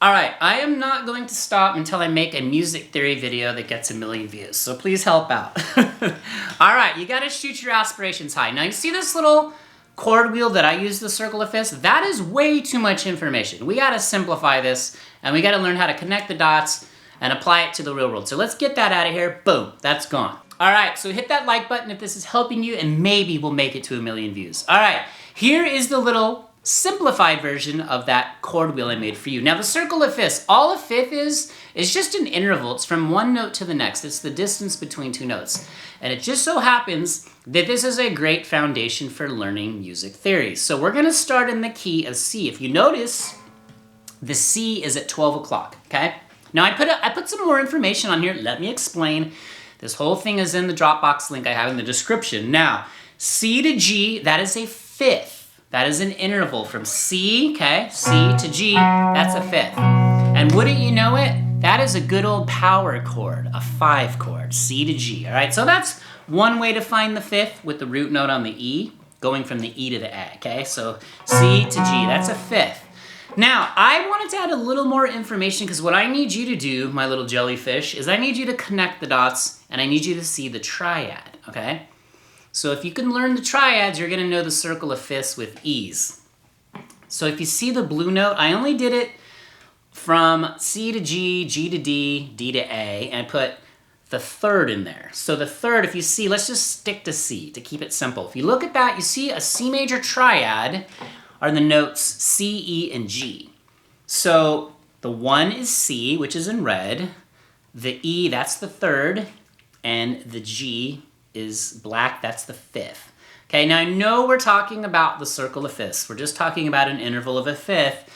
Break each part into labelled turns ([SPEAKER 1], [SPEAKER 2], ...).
[SPEAKER 1] All right, I am not going to stop until I make a music theory video that gets 1 million views, so please help out. All right, you gotta shoot your aspirations high. Now you see this little chord wheel that I use the circle of fifths? That is way too much information. We gotta simplify this, and we gotta learn how to connect the dots and apply it to the real world. So let's get that out of here. Boom, that's gone. All right, so hit that like button if this is helping you, and maybe we'll make it to 1 million views. All right, here is the little simplified version of that chord wheel I made for you. Now the circle of fifths, all a fifth is just an interval. It's from one note to the next. It's the distance between two notes. And it just so happens that this is a great foundation for learning music theory. So we're gonna start in the key of C. If you notice, the C is at 12 o'clock, okay? Now I put some more information on here. Let me explain. This whole thing is in the Dropbox link I have in the description. Now, C to G, that is a fifth. That is an interval from C, okay, C to G, that's a fifth. And wouldn't you know it, that is a good old power chord, a 5 chord, C to G, all right? So that's one way to find the fifth with the root note on the E, going from the E to the A, okay? So C to G, that's a fifth. Now, I wanted to add a little more information because what I need you to do, my little jellyfish, is I need you to connect the dots and I need you to see the triad, okay? So if you can learn the triads, you're gonna know the circle of fifths with ease. So if you see the blue note, I only did it from C to G, G to D, D to A, and I put the third in there. So the third, if you see, let's just stick to C to keep it simple. If you look at that, you see a C major triad are the notes C, E, and G. So the 1 is C, which is in red. The E, that's the third, and the G is black, that's the fifth. Okay, now I know we're talking about the circle of fifths. We're just talking about an interval of a fifth,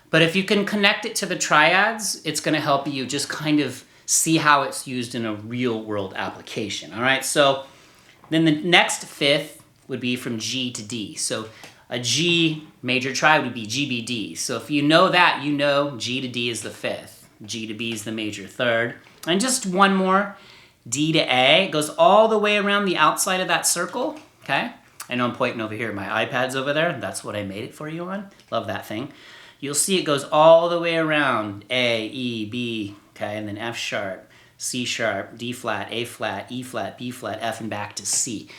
[SPEAKER 1] but if you can connect it to the triads, it's gonna help you just kind of see how it's used in a real world application, all right? So then the next fifth would be from G to D. So a G major triad would be GBD. So if you know that, you know G to D is the fifth. G to B is the major third. And just one more, D to A, goes all the way around the outside of that circle, okay? I know I'm pointing over here, my iPad's over there. That's what I made it for you on. Love that thing. You'll see it goes all the way around A, E, B, okay, and then F sharp, C sharp, D flat, A flat, E flat, B flat, F, and back to C.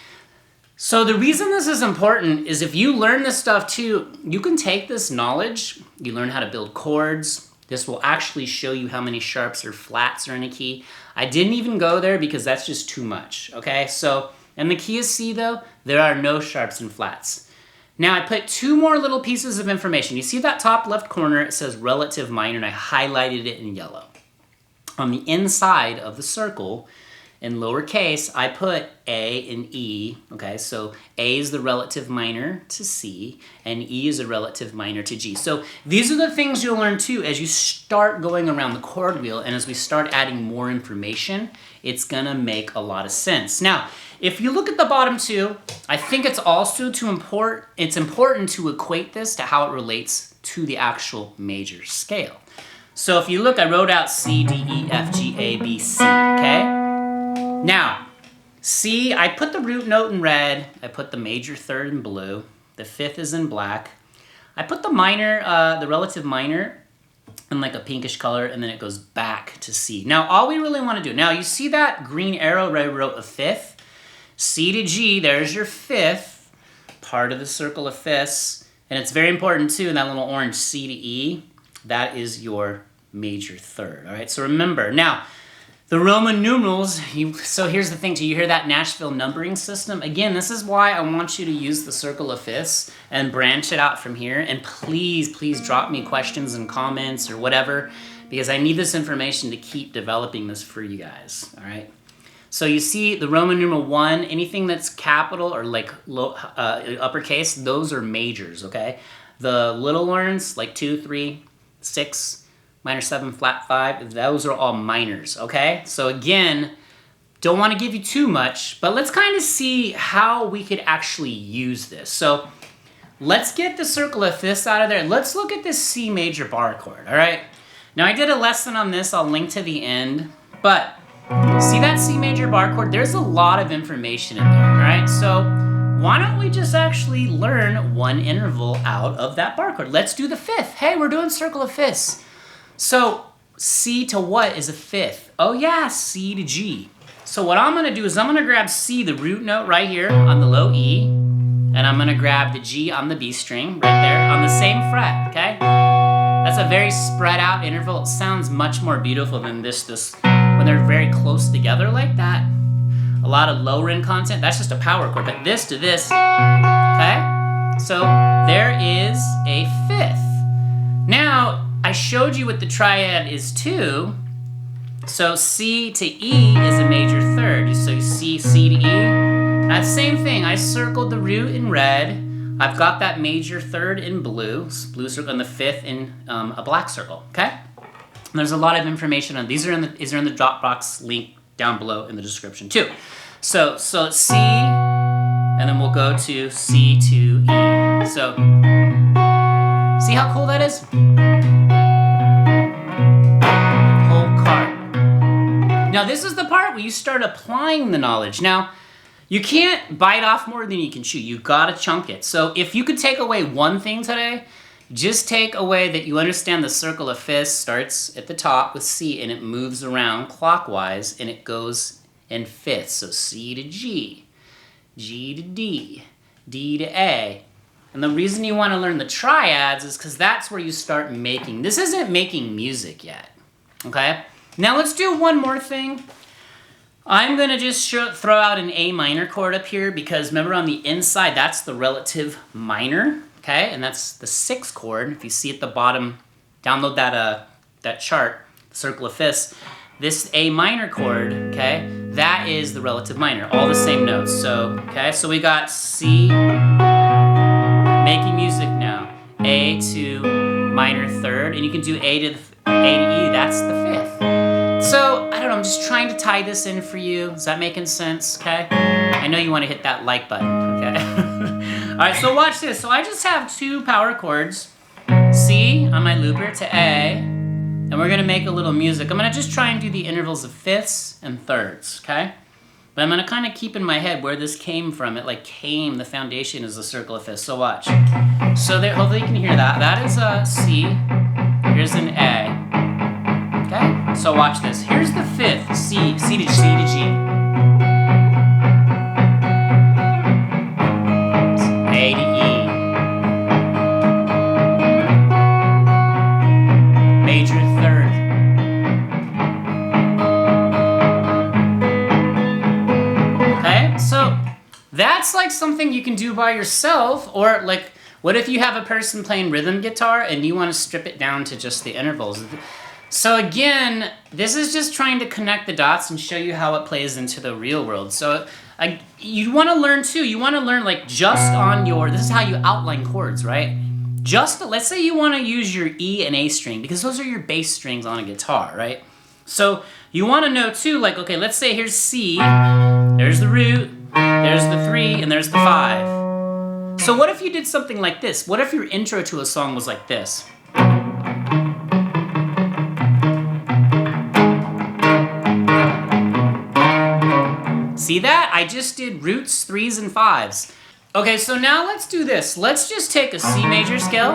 [SPEAKER 1] So the reason this is important is if you learn this stuff too, you can take this knowledge, you learn how to build chords. This will actually show you how many sharps or flats are in a key. I didn't even go there because that's just too much, okay? So, in the key of C though, there are no sharps and flats. Now I put 2 more little pieces of information. You see that top left corner, it says relative minor, and I highlighted it in yellow. On the inside of the circle, in lowercase, I put A and E, okay? So A is the relative minor to C, and E is a relative minor to G. So these are the things you'll learn too as you start going around the chord wheel, and as we start adding more information, it's gonna make a lot of sense. Now, if you look at the bottom two, I think it's also important to equate this to how it relates to the actual major scale. So if you look, I wrote out C, D, E, F, G, A, B, C, okay? Now, C, I put the root note in red, I put the major third in blue, the fifth is in black. I put the minor, the relative minor in like a pinkish color, and then it goes back to C. Now, all we really want to do, now you see that green arrow where I wrote a fifth? C to G, there's your fifth, part of the circle of fifths, and it's very important too, that little orange C to E, that is your major third, all right? So remember, now, the Roman numerals, so here's the thing, do you hear that Nashville numbering system? Again, this is why I want you to use the circle of fifths and branch it out from here. And please, please drop me questions and comments or whatever, because I need this information to keep developing this for you guys, all right? So you see the Roman numeral 1, anything that's capital or like uppercase, those are majors, okay? The little ones, like 2, 3, 6, minor 7, flat 5, those are all minors, okay? So again, don't want to give you too much, but let's kind of see how we could actually use this. So let's get the circle of fifths out of there. Let's look at this C major bar chord, all right? Now I did a lesson on this, I'll link to the end, but see that C major bar chord? There's a lot of information in there, all right? So why don't we just actually learn one interval out of that bar chord? Let's do the fifth. Hey, we're doing circle of fifths. So C to what is a fifth? Oh yeah, C to G. So what I'm gonna do is I'm gonna grab C, the root note right here on the low E, and I'm gonna grab the G on the B string right there on the same fret, okay? That's a very spread out interval. It sounds much more beautiful than this when they're very close together like that. A lot of lower end content, that's just a power chord, but this to this, okay? So there is a fifth. Now, I showed you what the triad is too. So C to E is a major third. So you see C to E. That same thing, I circled the root in red. I've got that major third in blue circle, and the fifth in a black circle, okay? And there's a lot of information on these are in the Dropbox link down below in the description too. So it's C, and then we'll go to C to E. So see how cool that is? Whole card. Now this is the part where you start applying the knowledge. Now, you can't bite off more than you can chew. You gotta chunk it. So if you could take away one thing today, just take away that you understand the circle of fifths starts at the top with C and it moves around clockwise and it goes in fifths. So C to G, G to D, D to A. And the reason you wanna learn the triads is because that's where you start making. This isn't making music yet, okay? Now let's do one more thing. I'm gonna just throw out an A minor chord up here because remember on the inside, that's the relative minor, okay? And that's the sixth chord. If you see at the bottom, download that chart, circle of fifths. This A minor chord, okay? That is the relative minor, all the same notes. So, okay, so we got C, making music now. A to minor third, and you can do A to E, that's the fifth. So, I don't know, I'm just trying to tie this in for you. Is that making sense, okay? I know you want to hit that like button, okay? All right, so watch this. So I just have two power chords, C on my looper to A, and we're gonna make a little music. I'm gonna just try and do the intervals of fifths and thirds, okay? But I'm gonna kind of keep in my head where this came from. It the foundation is a circle of fifths, so watch. So there, hopefully you can hear that. That is a C, here's an A. Okay, so watch this. Here's the fifth, C to G. A to E. Major third. Okay, so that's like something you can do by yourself, or like, what if you have a person playing rhythm guitar and you want to strip it down to just the intervals? So again, this is just trying to connect the dots and show you how it plays into the real world. So you want to learn too. You want to learn like just on your, this is how you outline chords, right? Just, let's say you want to use your E and A string because those are your bass strings on a guitar, right? So you want to know too, like, okay, let's say here's C, there's the root, there's the 3, and there's the 5. So what if you did something like this? What if your intro to a song was like this? See that? I just did roots, 3s, and 5s. Okay, so now let's do this. Let's just take a C major scale,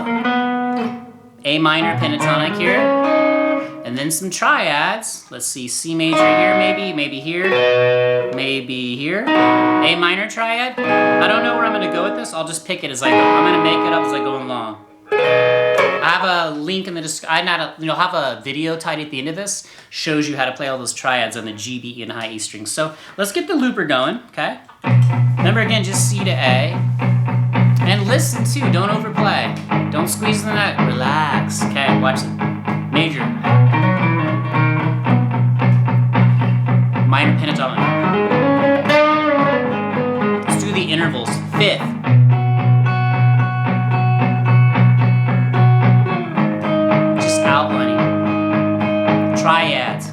[SPEAKER 1] A minor pentatonic here, and then some triads. Let's see, C major here maybe here, maybe here. A minor triad. I don't know where I'm gonna go with this. I'll just pick it as I go. I'm gonna make it up as I go along. I have a link in the description. You'll have a video tied at the end of this. Shows you how to play all those triads on the G, B, E, and high E strings. So let's get the looper going, okay? Remember again, just C to A. And listen too, don't overplay. Don't squeeze the neck, relax. Okay, watch it. Major. Minor pentatonic. Let's do the intervals. Fifth. Outlining. Triads.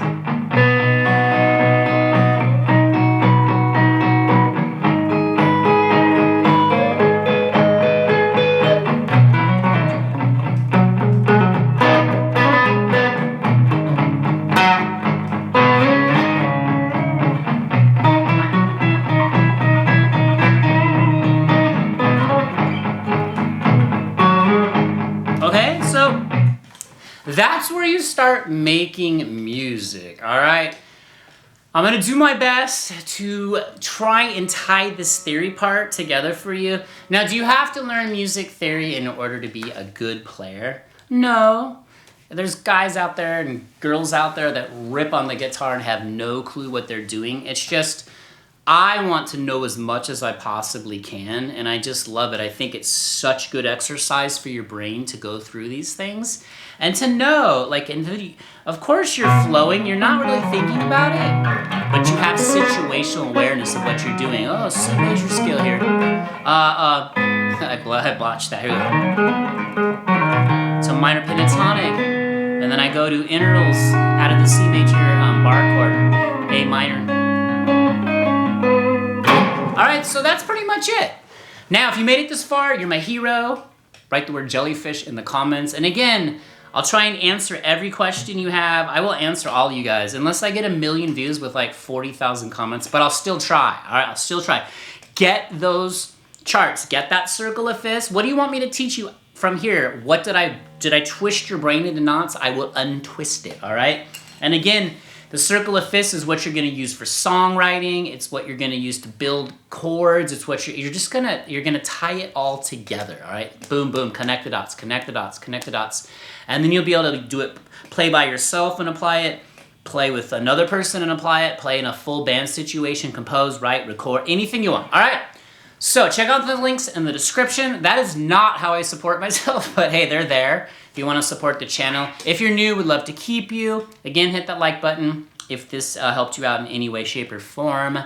[SPEAKER 1] That's where you start making music, all right? I'm gonna do my best to try and tie this theory part together for you. Now, do you have to learn music theory in order to be a good player? No. There's guys out there and girls out there that rip on the guitar and have no clue what they're doing. It's just, I want to know as much as I possibly can, and I just love it. I think it's such good exercise for your brain to go through these things and to know, like, of course you're flowing, you're not really thinking about it, but you have situational awareness of what you're doing. Oh, C major scale here. I botched that. Here we go. So minor pentatonic, and then I go to intervals out of the C major bar chord, A minor. All right, so that's pretty much it. Now, if you made it this far, you're my hero. Write the word jellyfish in the comments. And again, I'll try and answer every question you have. I will answer all of you guys, unless I get 1 million views with like 40,000 comments, but I'll still try, all right? I'll still try. Get those charts, get that circle of fifths. What do you want me to teach you from here? What did I twist your brain into knots? I will untwist it, all right? And again, the circle of fifths is what you're gonna use for songwriting. It's what you're gonna use to build chords. It's what you're gonna tie it all together, all right? Boom, boom, connect the dots, connect the dots, connect the dots. And then you'll be able to do it, play by yourself and apply it, play with another person and apply it, play in a full band situation, compose, write, record, anything you want, all right? So check out the links in the description. That is not how I support myself, but hey, they're there if you want to support the channel. If you're new, we'd love to keep you. Again, hit that like button if this helped you out in any way, shape, or form.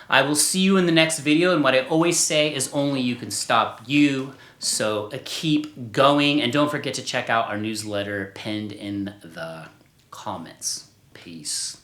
[SPEAKER 1] I will see you in the next video, and what I always say is only you can stop you. So keep going, and don't forget to check out our newsletter pinned in the comments. Peace.